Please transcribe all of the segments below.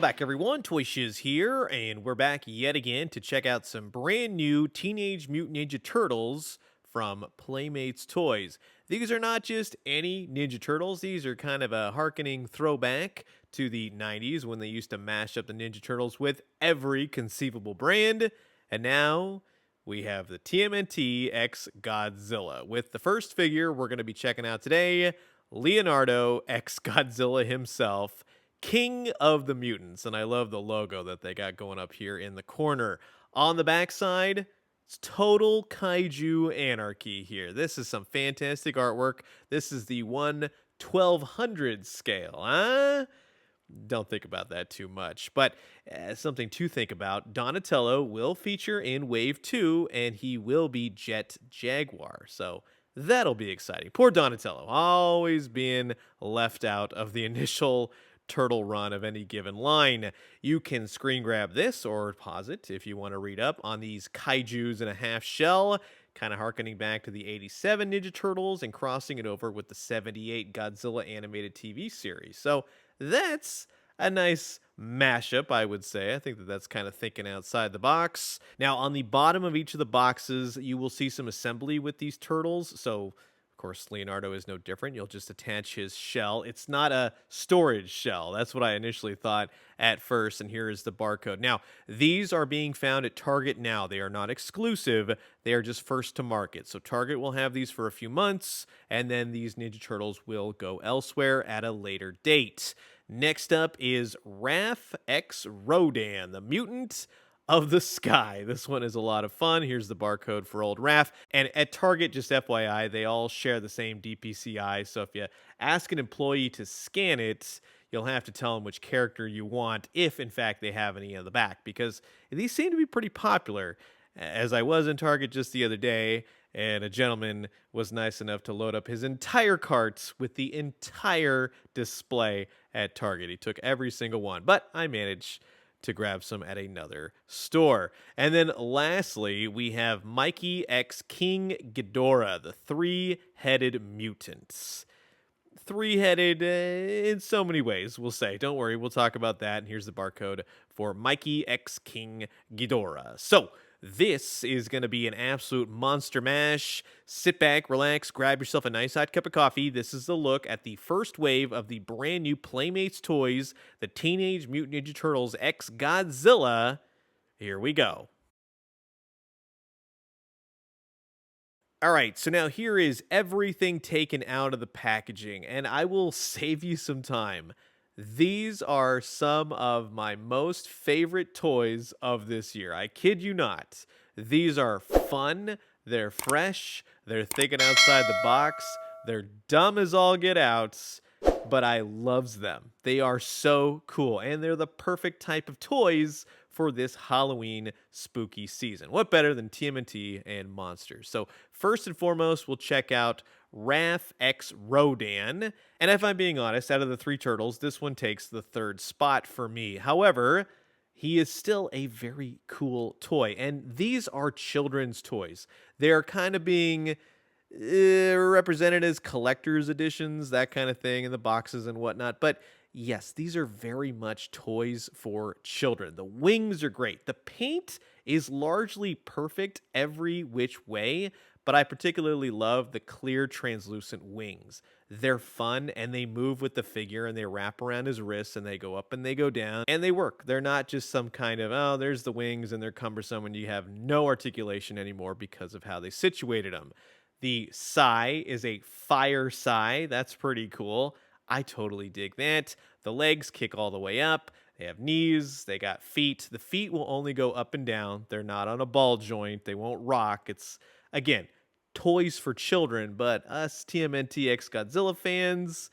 Welcome back, everyone. Toy Shiz here, and we're back yet again to check out some brand new Teenage Mutant Ninja Turtles from Playmates Toys. These are not just any Ninja Turtles, these are kind of a hearkening throwback to the 90s when they used to mash up the Ninja Turtles with every conceivable brand. And now we have the TMNT X Godzilla. With the first figure we're going to be checking out today, Leonardo X Godzilla himself, King of the Mutants. And I love the logo that they got going up here in the corner. On the backside, it's total kaiju anarchy here. This is some fantastic artwork. This is the 1/1200 scale, huh? Don't think about that too much, but something to think about. Donatello will feature in Wave 2, and he will be Jet Jaguar, so that'll be exciting. Poor Donatello, always being left out of the initial turtle run of any given line. You can screen grab this or pause it if you want to read up on these kaijus in a half shell, kind of harkening back to the 87 Ninja Turtles and crossing it over with the 78 Godzilla animated TV series. So that's a nice mashup, I would say. I think that that's kind of thinking outside the box. Now, on the bottom of each of the boxes, you will see some assembly with these turtles. So, of course, Leonardo is no different. You'll just attach his shell. It's not a storage shell. That's what I initially thought at first, and here is the barcode. Now, these are being found at Target now. They are not exclusive. They are just first to market. So Target will have these for a few months, and then these Ninja Turtles will go elsewhere at a later date. Next up is Raph X Rodan, the mutant of the sky. This one is a lot of fun. Here's the barcode for old Raph. And at Target, just FYI, they all share the same DPCI. So if you ask an employee to scan it, you'll have to tell them which character you want, if in fact they have any on the back, because these seem to be pretty popular. As I was in Target just the other day, and a gentleman was nice enough to load up his entire cart with the entire display at Target. He took every single one, but I managed to grab some at another store. And then lastly, we have Mikey X King Ghidorah, the three-headed mutants. Three-headed in so many ways, we'll say. Don't worry, we'll talk about that. And here's the barcode for Mikey X King Ghidorah. So this is going to be an absolute monster mash. Sit back, relax, grab yourself a nice hot cup of coffee. This is the look at the first wave of the brand new Playmates toys, the Teenage Mutant Ninja Turtles X Godzilla. Here we go. All right, so now here is everything taken out of the packaging, and I will save you some time. These are some of my most favorite toys of this year. I kid you not. These are fun, they're fresh, they're thinking outside the box, they're dumb as all get out, but I loves them. They are so cool, and they're the perfect type of toys for this Halloween spooky season. What better than TMNT and monsters? So first and foremost, we'll check out Raph X Rodan. And if I'm being honest, out of the three turtles, this one takes the third spot for me. However, he is still a very cool toy. And these are children's toys. They're kind of being represented as collector's editions, that kind of thing, in the boxes and whatnot. But yes, these are very much toys for children. The wings are great. The paint is largely perfect every which way, but I particularly love the clear translucent wings. They're fun and they move with the figure and they wrap around his wrists and they go up and they go down and they work. They're not just some kind of, oh, there's the wings and they're cumbersome and you have no articulation anymore because of how they situated them. The sai is a fire sai. That's pretty cool. I totally dig that. The legs kick all the way up. They have knees. They got feet. The feet will only go up and down. They're not on a ball joint. They won't rock. It's, again, toys for children, but us TMNT X Godzilla fans,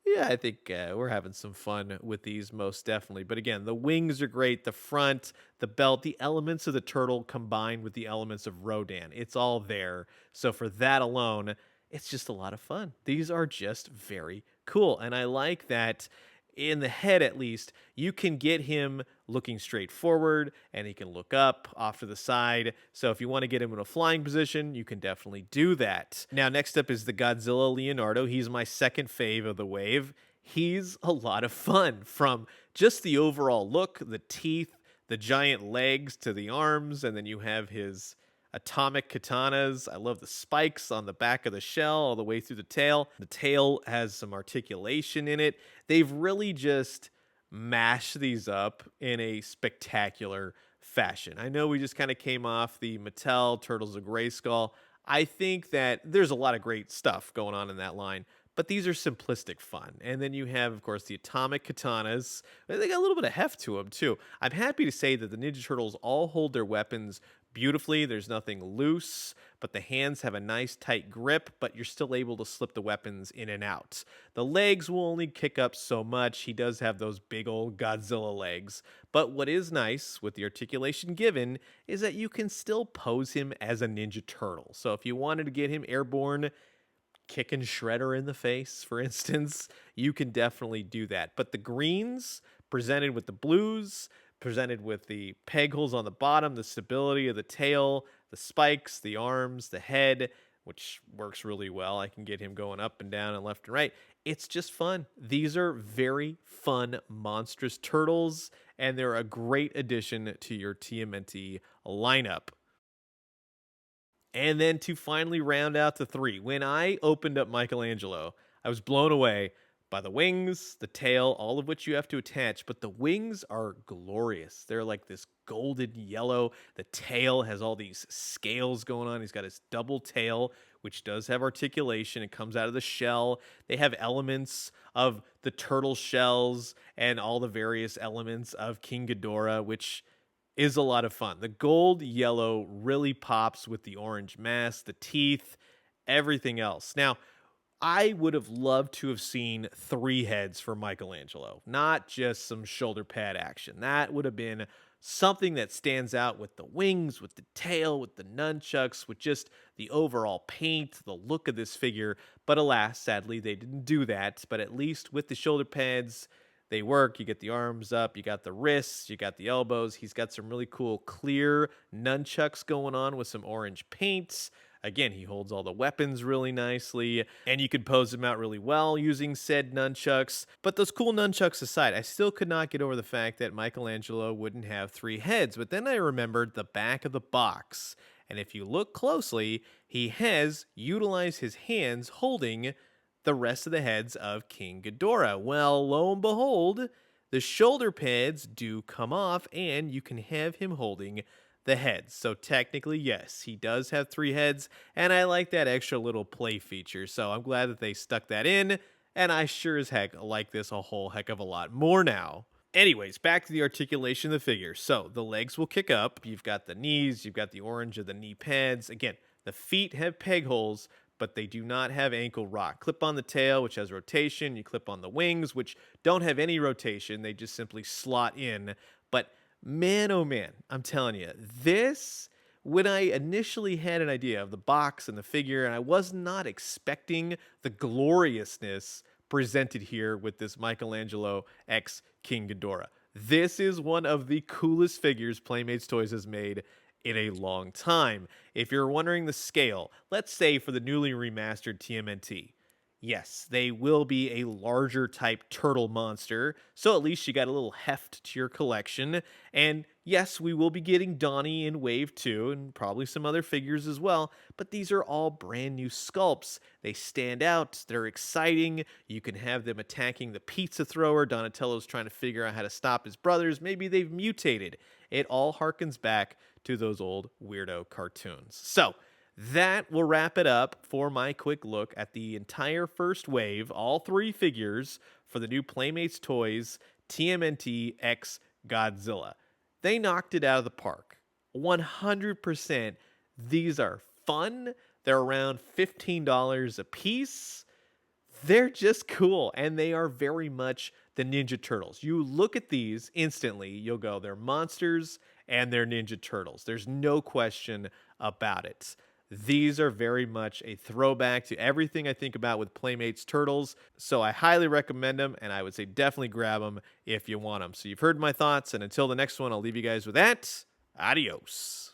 yeah, I think we're having some fun with these most definitely. But again, the wings are great. The front, the belt, the elements of the turtle combined with the elements of Rodan. It's all there. So for that alone, it's just a lot of fun. These are just very cool. And I like that in the head, at least, you can get him looking straight forward and he can look up off to the side. So if you want to get him in a flying position, you can definitely do that. Now, next up is the Godzilla Leonardo. He's my second fave of the wave. he's a lot of fun, from just the overall look, the teeth, the giant legs to the arms, and then you have his atomic katanas. I love the spikes on the back of the shell all the way through the tail. The tail has some articulation in it. They've really just mashed these up in a spectacular fashion. I know we just kind of came off the Mattel Turtles of Grayskull. I think that there's a lot of great stuff going on in that line, but these are simplistic fun. And then you have, of course, the atomic katanas. They got a little bit of heft to them, too. I'm happy to say that the Ninja Turtles all hold their weapons beautifully. There's nothing loose, but the hands have a nice tight grip, but you're still able to slip the weapons in and out. The legs will only kick up so much. He does have those big old Godzilla legs. But what is nice with the articulation given is that you can still pose him as a Ninja Turtle. So if you wanted to get him airborne, kicking Shredder in the face, for instance, you can definitely do that. But the greens presented with the blues, presented with the peg holes on the bottom, the stability of the tail, the spikes, the arms, the head, which works really well. I can get him going up and down and left and right. It's just fun. These are very fun, monstrous turtles, and they're a great addition to your TMNT lineup. And then to finally round out the three, when I opened up Michelangelo, I was blown away by the wings, the tail, all of which you have to attach, but the wings are glorious. They're like this golden yellow. The tail has all these scales going on. He's got his double tail, which does have articulation. It comes out of the shell. They have elements of the turtle shells and all the various elements of King Ghidorah, which is a lot of fun. The gold yellow really pops with the orange mask, the teeth, everything else. Now, I would have loved to have seen 3 heads for Michelangelo, not just some shoulder pad action. That would have been something that stands out with the wings, with the tail, with the nunchucks, with just the overall paint, the look of this figure. But alas, sadly, they didn't do that. But at least with the shoulder pads, they work. You get the arms up, you got the wrists, you got the elbows. He's got some really cool clear nunchucks going on with some orange paints. Again, he holds all the weapons really nicely, and you can pose him out really well using said nunchucks. But those cool nunchucks aside, I still could not get over the fact that Michelangelo wouldn't have 3 heads. But then I remembered the back of the box, and if you look closely, he has utilized his hands holding the rest of the heads of King Ghidorah. Well, lo and behold, the shoulder pads do come off, and you can have him holding the heads. So technically, yes, he does have 3 heads, and I like that extra little play feature. So I'm glad that they stuck that in, and I sure as heck like this a whole heck of a lot more now. Anyways, back to the articulation of the figure. So the legs will kick up. You've got the knees, you've got the orange of the knee pads. Again, the feet have peg holes, but they do not have ankle rock. Clip on the tail, which has rotation. You clip on the wings, which don't have any rotation. They just simply slot in. But man, oh man, I'm telling you, this, when I initially had an idea of the box and the figure, and I was not expecting the gloriousness presented here with this Michelangelo X King Ghidorah. This is one of the coolest figures Playmates Toys has made in a long time. If you're wondering the scale, let's say for the newly remastered TMNT, yes, they will be a larger type turtle monster, so at least you got a little heft to your collection. And yes, we will be getting Donnie in Wave 2, and probably some other figures as well, but these are all brand new sculpts. They stand out, they're exciting, you can have them attacking the pizza thrower. Donatello's trying to figure out how to stop his brothers, maybe they've mutated. It all harkens back to those old weirdo cartoons. So, that will wrap it up for my quick look at the entire first wave, all 3 figures for the new Playmates Toys TMNT X Godzilla. They knocked it out of the park. 100%. These are fun. They're around $15 a piece. They're just cool, and they are very much the Ninja Turtles. You look at these instantly, you'll go, they're monsters and they're Ninja Turtles. There's no question about it. These are very much a throwback to everything I think about with Playmates Turtles, so I highly recommend them, and I would say definitely grab them if you want them. So you've heard my thoughts, and until the next one, I'll leave you guys with that. Adios.